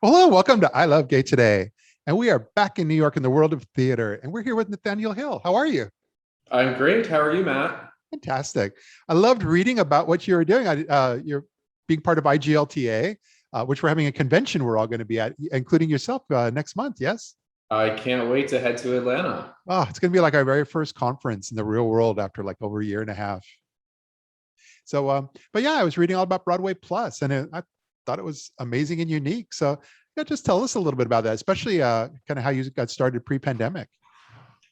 Well, hello, welcome to I Love Gay today. And we are back in New York in the world of theater. And we're here with Nathaniel Hill. How are you? I'm great. How are you, Matt? Fantastic. I loved reading about what you were doing. You're being part of IGLTA, which we're having a convention we're all going to be at, including yourself next month. Yes. I can't wait to head to Atlanta. Oh, it's going to be like our very first conference in the real world after like over a year and a half. But yeah, I was reading all about Broadway Plus, and I thought it was amazing and unique. So, yeah, just tell us a little bit about that, especially kind of how you got started pre-pandemic.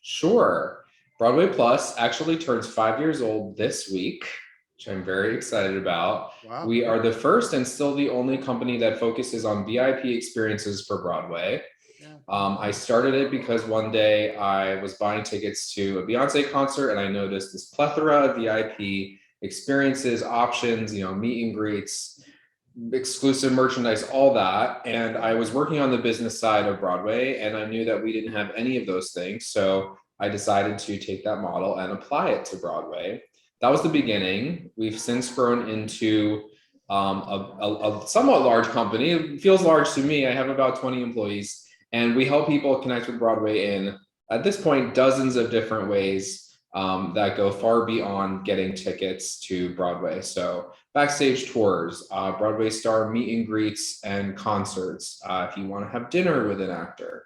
Sure. Broadway Plus actually turns 5 years old this week, which I'm very excited about. Wow. We are the first and still the only company that focuses on VIP experiences for Broadway. Yeah. I started it because one day I was buying tickets to a Beyonce concert and I noticed this plethora of VIP experiences, options, meet and greets, exclusive merchandise, all that. And I was working on the business side of Broadway and I knew that we didn't have any of those things. So I decided to take that model and apply it to Broadway. That was the beginning. We've since grown into a somewhat large company. It feels large to me. I have about 20 employees and we help people connect with Broadway in, at this point, dozens of different ways that go far beyond getting tickets to Broadway. So backstage tours, Broadway star meet and greets and concerts. If you want to have dinner with an actor,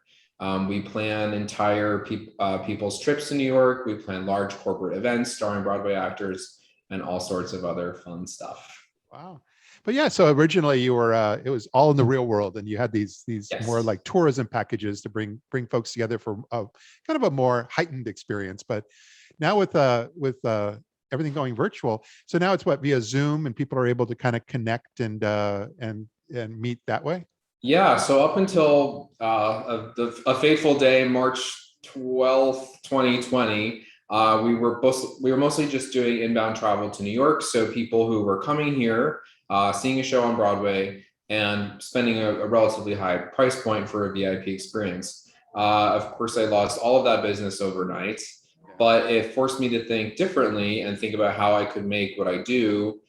we plan entire people's trips to New York. We plan large corporate events starring Broadway actors and all sorts of other fun stuff. Wow. But yeah, so originally you were it was all in the real world, and you had these more Yes. like tourism packages to bring folks together for kind of a more heightened experience. But now with everything going virtual, so now it's what, via Zoom, and people are able to kind of connect and meet that way. Yeah, so up until a fateful day, March 12th, 2020, we were mostly just doing inbound travel to New York. So people who were coming here, seeing a show on Broadway, and spending a relatively high price point for a VIP experience. Of course, I lost all of that business overnight, but it forced me to think differently and think about how I could make what I do,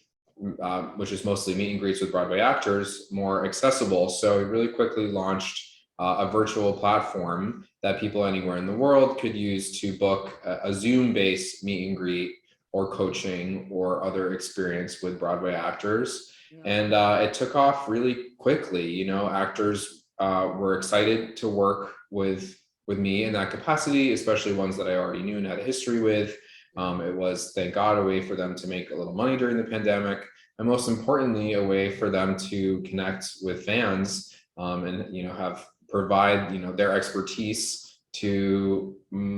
which is mostly meet and greets with Broadway actors, more accessible. So we really quickly launched a virtual platform that people anywhere in the world could use to book a Zoom-based meet and greet or coaching or other experience with Broadway actors. Yeah. And it took off really quickly. Actors were excited to work with me in that capacity, especially ones that I already knew and had a history with. It was, thank God, a way for them to make a little money during the pandemic, and most importantly, a way for them to connect with fans, and have provide their expertise to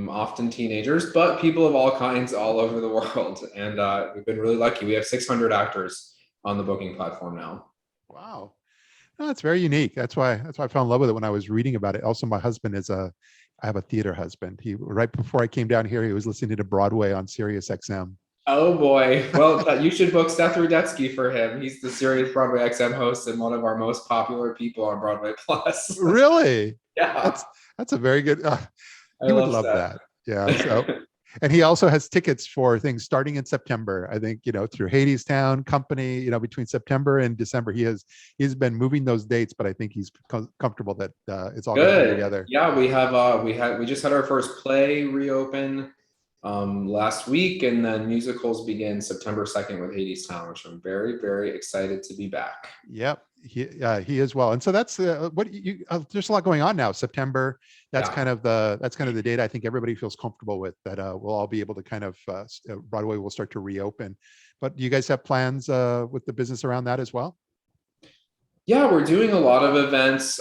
often teenagers, but people of all kinds all over the world. And we've been really lucky. We have 600 actors on the booking platform now. Wow. No, it's very unique. That's why I fell in love with it when I was reading about it. Also, my husband is I have a theater husband. He right before I came down here, he was listening to Broadway on Sirius XM. Oh boy. Well, you should book Seth Rudetsky for him. He's the serious Broadway XM host and one of our most popular people on Broadway Plus. Really? Yeah, That's a very good. I He would love love that. Yeah. So, Seth. and he also has tickets for things starting in September. I think through Hadestown Company. Between September and December, he's been moving those dates, but I think he's comfortable that it's all going to come Good. together. Yeah, we just had our first play reopen last week, and then musicals begin September 2nd with Hadestown, which I'm very, very excited to be back. Yep, he is well, and so that's what you. There's a lot going on now. September. Yeah. That's kind of the date I think everybody feels comfortable with. That we'll all be able to kind of Broadway will start to reopen. But do you guys have plans with the business around that as well? Yeah, we're doing a lot of events.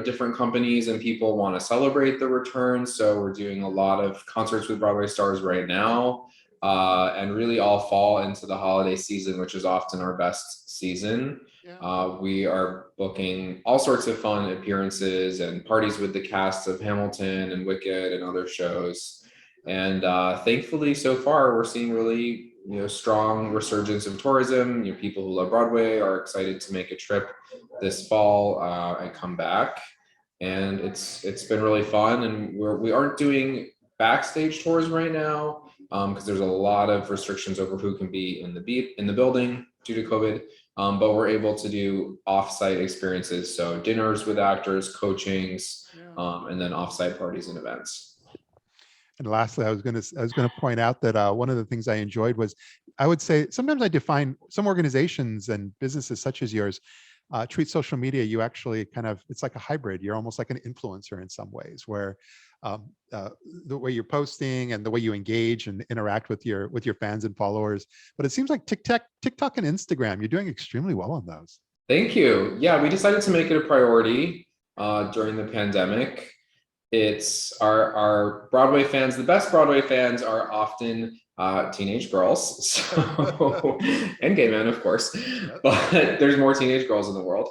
Different companies and people want to celebrate the return, so we're doing a lot of concerts with Broadway stars right now, and really all fall into the holiday season, which is often our best season. Yeah. We are booking all sorts of fun appearances and parties with the cast of Hamilton and Wicked and other shows. And thankfully, so far, we're seeing really strong resurgence of tourism. People who love Broadway are excited to make a trip this fall and come back, and it's been really fun. And we aren't doing backstage tours right now because there's a lot of restrictions over who can be in the building due to COVID. but we're able to do offsite experiences. So dinners with actors, coachings, Yeah. and then offsite parties and events. And lastly, I was going to point out that one of the things I enjoyed was, I would say sometimes I define some organizations and businesses such as yours treat social media. You actually it's like a hybrid. You're almost like an influencer in some ways, where um, uh, the way you're posting and the way you engage and interact with your fans and followers. But it seems like TikTok and Instagram, you're doing extremely well on those. Thank you. Yeah, we decided to make it a priority during the pandemic. It's our Broadway fans. The best Broadway fans are often teenage girls, so and gay men, of course, but there's more teenage girls in the world.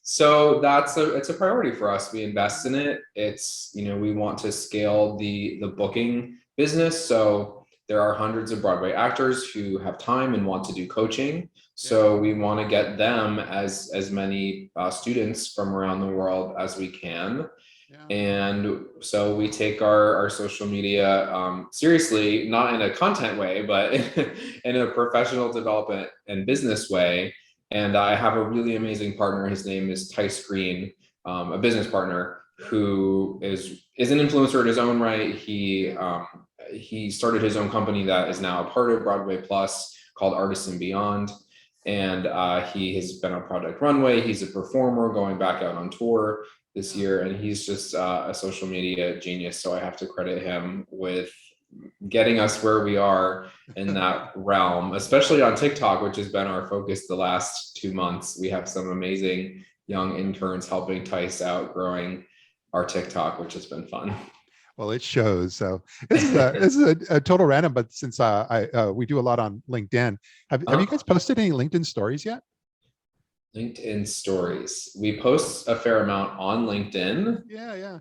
So it's a priority for us. We invest in it. It's, we want to scale the booking business. So there are hundreds of Broadway actors who have time and want to do coaching. So we want to get them as many students from around the world as we can. Yeah. And so we take our social media seriously, not in a content way, but in a professional development and business way. And I have a really amazing partner. His name is Tice Green, a business partner who is an influencer in his own right. He started his own company that is now a part of Broadway Plus called Artists and Beyond. And he has been on Project Runway. He's a performer going back out on tour this year, and he's just a social media genius. So I have to credit him with getting us where we are in that realm, especially on TikTok, which has been our focus the last 2 months. We have some amazing young interns helping Tice out growing our TikTok, which has been fun. Well, it shows. So this is a total random, but since we do a lot on LinkedIn, have you guys posted any LinkedIn stories yet? LinkedIn stories. We post a fair amount on LinkedIn. Yeah.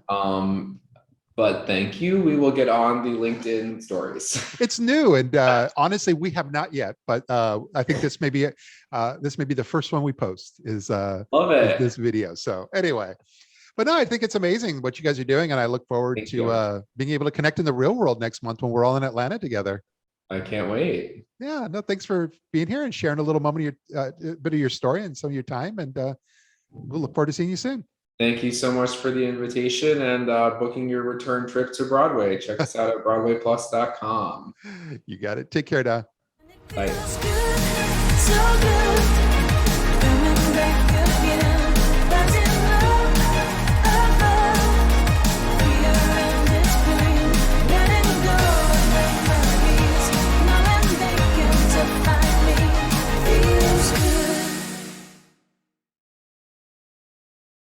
But thank you. We will get on the LinkedIn stories. It's new, and honestly, we have not yet. But I think this may be the first one we post. Love it. This video. So anyway, but no, I think it's amazing what you guys are doing, and I look forward to being able to connect in the real world next month when we're all in Atlanta together. I can't wait. Yeah, no, thanks for being here and sharing a little moment of your bit of your story and some of your time, and we'll look forward to seeing you soon. Thank you so much for the invitation and booking your return trip to Broadway. Check us out at BroadwayPlus.com. You got it. Take care now. Bye.